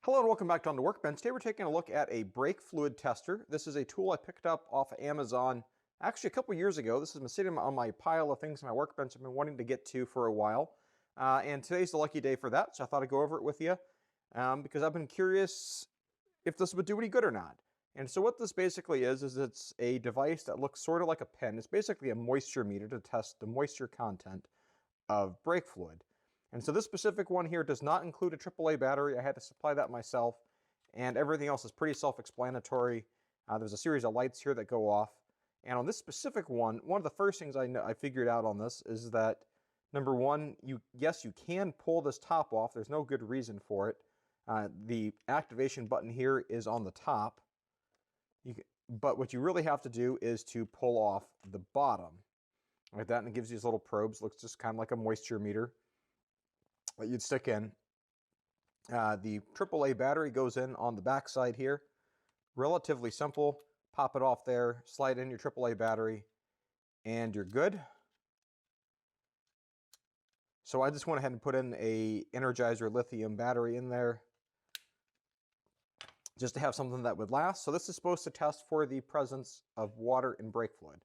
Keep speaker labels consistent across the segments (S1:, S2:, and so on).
S1: Hello and welcome back to On the Workbench. Today we're taking a look at a brake fluid tester. This is a tool I picked up off of Amazon actually a couple years ago. This has been sitting on my pile of things on my workbench I've been wanting to get to for a while. And today's the lucky day for that, so I thought I'd go over it with you because I've been curious if this would do any good or not. And so what this basically is it's a device that looks sort of like a pen. It's basically a moisture meter to test the moisture content of brake fluid. And so this specific one here does not include a AAA battery. I had to supply that myself, and everything else is pretty self-explanatory. There's a series of lights here that go off. And on this specific one of the first things I figured out on this is that, number one, yes, you can pull this top off. There's no good reason for it. The activation button here is on the top. But what you really have to do is to pull off the bottom. Like that, and it gives you these little probes. Looks just kind of like a moisture meter that you'd stick in. The AAA battery goes in on the back side here. Relatively simple. Pop it off there, slide in your AAA battery, and you're good. So I just went ahead and put in a Energizer lithium battery in there just to have something that would last. So this is supposed to test for the presence of water in brake fluid.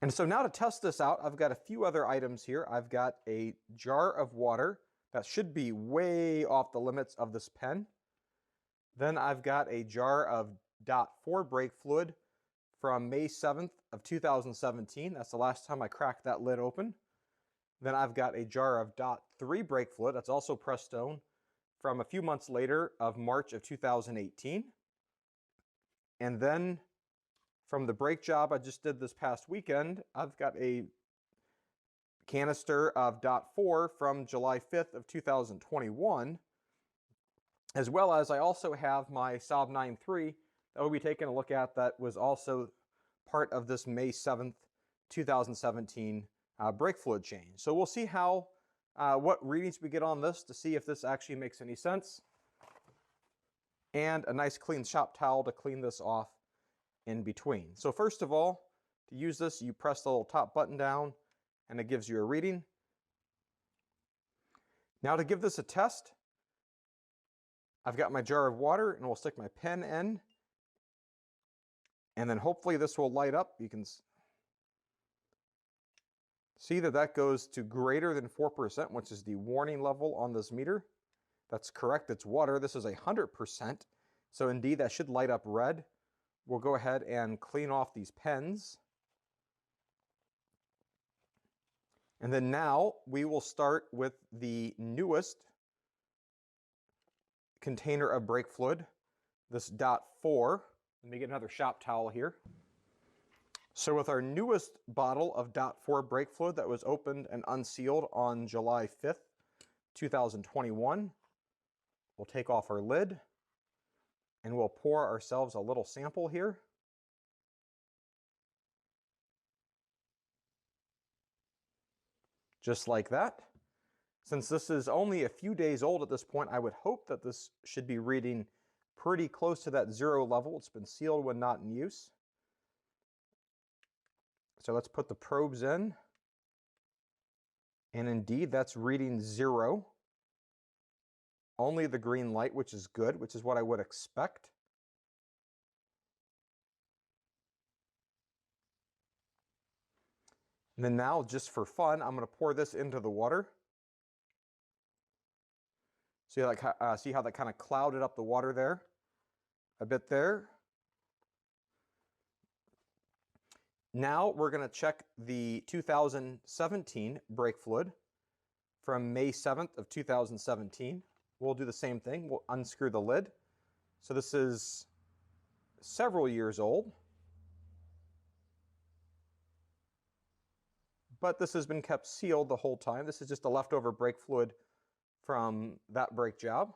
S1: And so now to test this out, I've got a few other items here. I've got a jar of water that should be way off the limits of this pen. Then I've got a jar of .4 brake fluid from May 7th of 2017. That's the last time I cracked that lid open. Then I've got a jar of .3 brake fluid, that's also pressed stone, from a few months later of March of 2018. And then from the brake job I just did this past weekend, I've got a canister of .4 from July 5th of 2021, as well as I also have my Saab 9.3 that we'll be taking a look at that was also part of this May 7th, 2017 brake fluid change. So we'll see what readings we get on this to see if this actually makes any sense. And a nice clean shop towel to clean this off in between. So first of all, to use this, you press the little top button down and it gives you a reading. Now to give this a test, I've got my jar of water and we'll stick my pen in, and then hopefully this will light up. You can see that goes to greater than 4%, which is the warning level on this meter. That's correct, it's water. This is 100%, so indeed that should light up red. We'll go ahead and clean off these pens. And then now we will start with the newest container of brake fluid, this .4. Let me get another shop towel here. So with our newest bottle of .4 brake fluid that was opened and unsealed on July 5th, 2021, we'll take off our lid and we'll pour ourselves a little sample here. Just like that. Since this is only a few days old at this point, I would hope that this should be reading pretty close to that 0 level. It's been sealed when not in use. So let's put the probes in. And indeed, that's reading 0. Only the green light, which is good, which is what I would expect. And then now, just for fun, I'm going to pour this into the water. See how that kind of clouded up the water there? A bit there. Now we're going to check the 2017 brake fluid from May 7th of 2017. We'll do the same thing. We'll unscrew the lid. So this is several years old. But this has been kept sealed the whole time. This is just a leftover brake fluid from that brake job.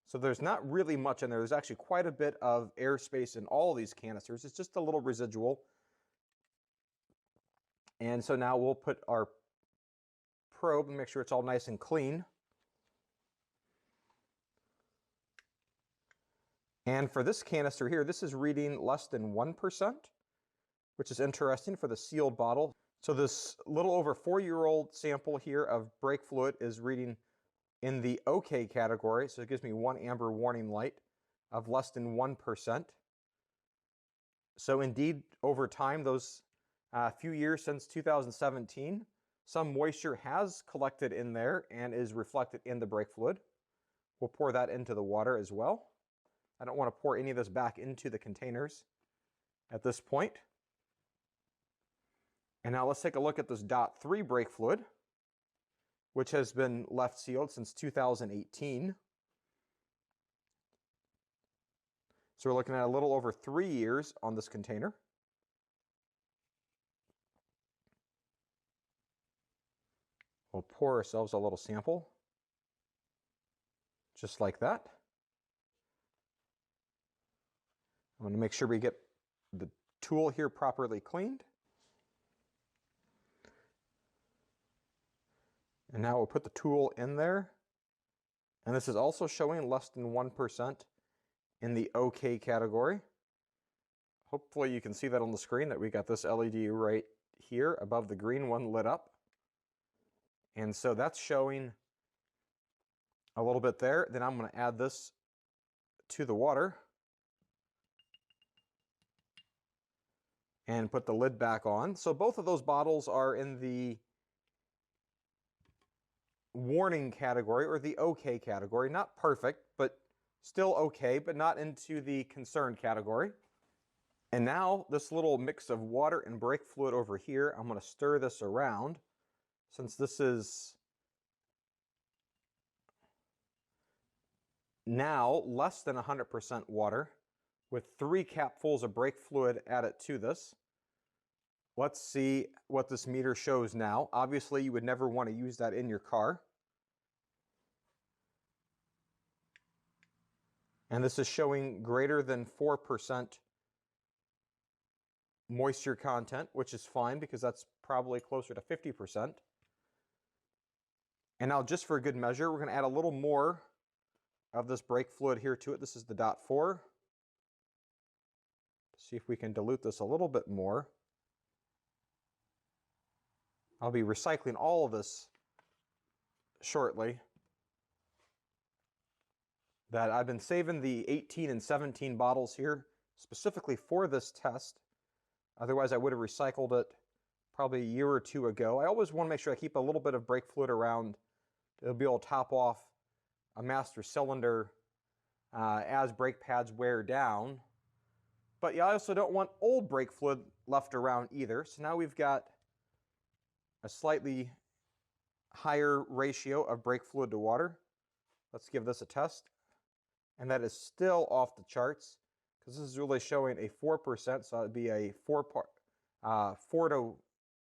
S1: So there's not really much in there. There's actually quite a bit of airspace in all of these canisters. It's just a little residual. And so now we'll put our probe and make sure it's all nice and clean. And for this canister here, this is reading less than 1%. Which is interesting for the sealed bottle. So this little over 4-year-old sample here of brake fluid is reading in the OK category, so it gives me 1 amber warning light of less than 1%. So indeed, over time, those few years since 2017, some moisture has collected in there and is reflected in the brake fluid. We'll pour that into the water as well. I don't want to pour any of this back into the containers at this point. And now let's take a look at this DOT3 brake fluid, which has been left sealed since 2018. So we're looking at a little over 3 years on this container. We'll pour ourselves a little sample, just like that. I'm going to make sure we get the tool here properly cleaned. And now we'll put the tool in there. And this is also showing less than 1% in the OK category. Hopefully you can see that on the screen, that we got this LED right here above the green one lit up. And so that's showing a little bit there. Then I'm going to add this to the water and put the lid back on. So both of those bottles are in the warning category, or the OK category. Not perfect, but still okay, but not into the concern category. And now this little mix of water and brake fluid over here, I'm going to stir this around. Since this is now less than 100% water, with 3 capfuls of brake fluid added to this. Let's see what this meter shows now. Obviously, you would never want to use that in your car. And this is showing greater than 4% moisture content, which is fine because that's probably closer to 50%. And now, just for a good measure, we're going to add a little more of this brake fluid here to it. This is the DOT4. See if we can dilute this a little bit more. I'll be recycling all of this shortly. That I've been saving the 18 and 17 bottles here specifically for this test. Otherwise, I would have recycled it probably a year or 2 ago. I always want to make sure I keep a little bit of brake fluid around to be able to top off a master cylinder as brake pads wear down. But you also don't want old brake fluid left around either. So now we've got a slightly higher ratio of brake fluid to water. Let's give this a test. And that is still off the charts, because this is really showing a 4%, so it'd be a 4 to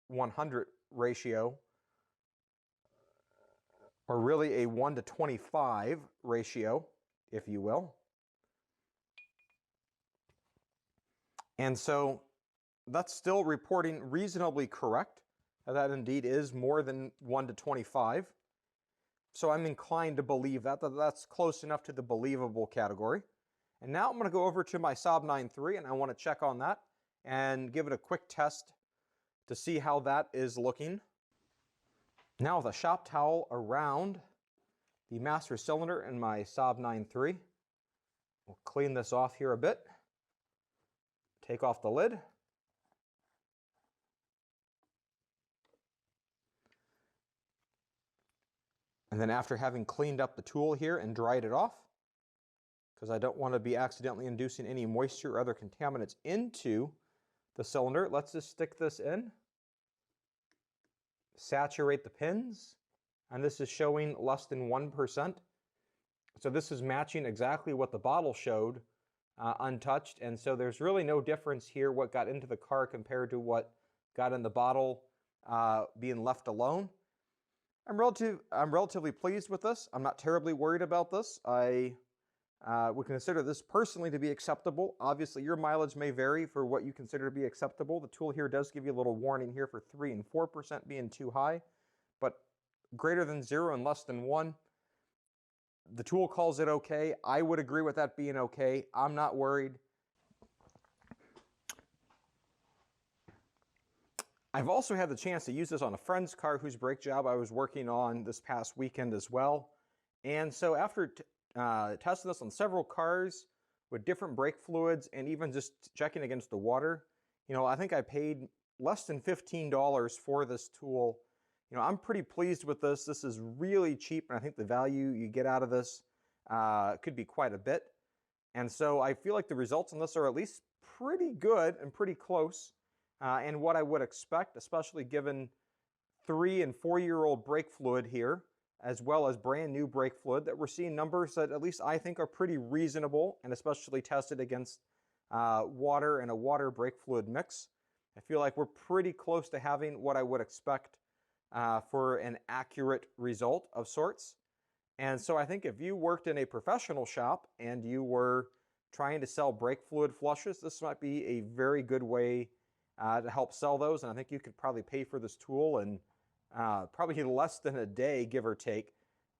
S1: 100 ratio, or really a 1 to 25 ratio, if you will. And so that's still reporting reasonably correct. That indeed is more than 1 to 25. So I'm inclined to believe that that's close enough to the believable category. And now I'm going to go over to my Saab 9.3 and I want to check on that and give it a quick test to see how that is looking. Now with a shop towel around the master cylinder in my Saab 9.3, we'll clean this off here a bit. Take off the lid. And then after having cleaned up the tool here and dried it off, because I don't want to be accidentally inducing any moisture or other contaminants into the cylinder, let's just stick this in, saturate the pins, and this is showing less than 1%. So this is matching exactly what the bottle showed, untouched, and so there's really no difference here what got into the car compared to what got in the bottle being left alone. I'm relatively pleased with this. I'm not terribly worried about this. I would consider this personally to be acceptable. Obviously, your mileage may vary for what you consider to be acceptable. The tool here does give you a little warning here for 3 and 4% being too high, but greater than 0 and less than 1, the tool calls it okay. I would agree with that being okay. I'm not worried. I've also had the chance to use this on a friend's car whose brake job I was working on this past weekend as well. And so after testing this on several cars with different brake fluids and even just checking against the water, I think I paid less than $15 for this tool. I'm pretty pleased with this. This is really cheap, and I think the value you get out of this could be quite a bit. And so I feel like the results on this are at least pretty good and pretty close, and what I would expect, especially given 3- and 4-year-old brake fluid here, as well as brand new brake fluid, that we're seeing numbers that at least I think are pretty reasonable, and especially tested against water and a water brake fluid mix. I feel like we're pretty close to having what I would expect for an accurate result of sorts. And so I think if you worked in a professional shop and you were trying to sell brake fluid flushes, this might be a very good way to help sell those. And I think you could probably pay for this tool in probably less than a day, give or take.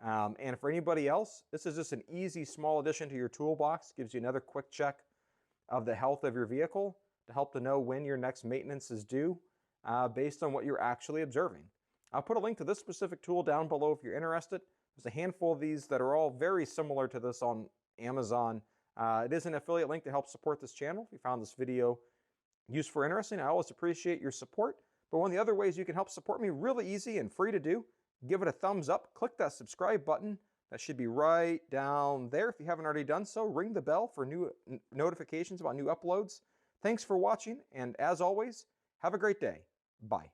S1: And for anybody else, this is just an easy, small addition to your toolbox. Gives you another quick check of the health of your vehicle to help to know when your next maintenance is due based on what you're actually observing. I'll put a link to this specific tool down below if you're interested. There's a handful of these that are all very similar to this on Amazon. It is an affiliate link to help support this channel. If you found this video useful or interesting, I always appreciate your support. But one of the other ways you can help support me, really easy and free to do, give it a thumbs up, click that subscribe button. That should be right down there. If you haven't already done so, ring the bell for new notifications about new uploads. Thanks for watching, and as always, have a great day. Bye.